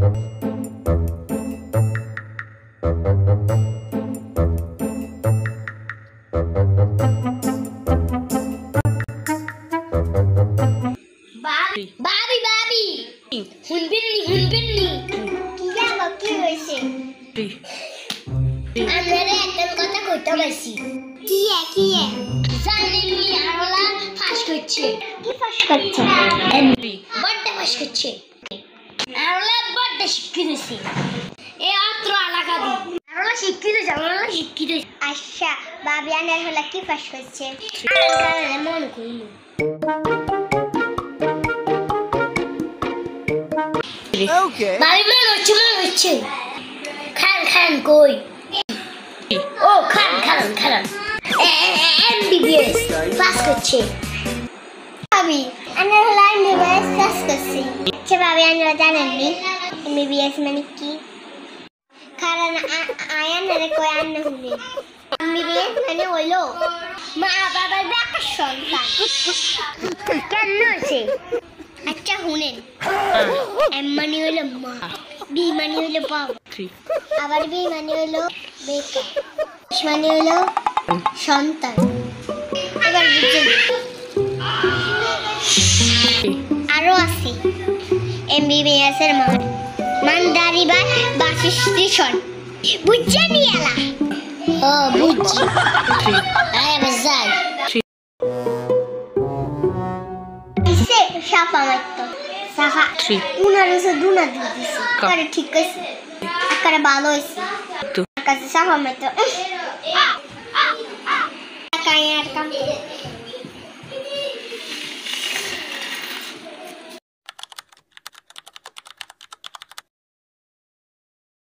Babi, babi. Hunbinni. Kia baki hoise. Amare ekkan kotha koite paisi. Kiye? Zanini arola fash korche. Ki fash korche? Bodde fash korche. Arola bodde shikkit hoise. E atro alaka di. Arola shikkit hoise. Asha, babi aner hola ki fash korche. Arola mon koilo. Okay. Babi mon hocche. Khan koi. Oh, khan. MBBS pass করছে ভাবি আনার হলো MBBS pass করছে আচ্ছা ভাবি আপনারা জানেননি MBBS মানে কি কারণ আয়ানারে কই আন্না হুনে MBBS মানে হইলো মা বাবার বেকার সন্তান কেন হইছে আচ্ছা হুনেন M মানে হইলো মা B মানে হইলো বাবা আবার B মানে হইলো বেকার S মানে হইলো সন্তান এবার বুঝুন আরো আছে MBBS এর মানদারি বা বাস স্টেশন বুঝছেন এলা ও বুঝছি আয় বাজাই ইসে সাফা মারতো সাফা উনারসে দুনা দিছে করে ঠিক আছে আকারে ভালো হইছে কাছে সাফা মারতো কায়ার কাম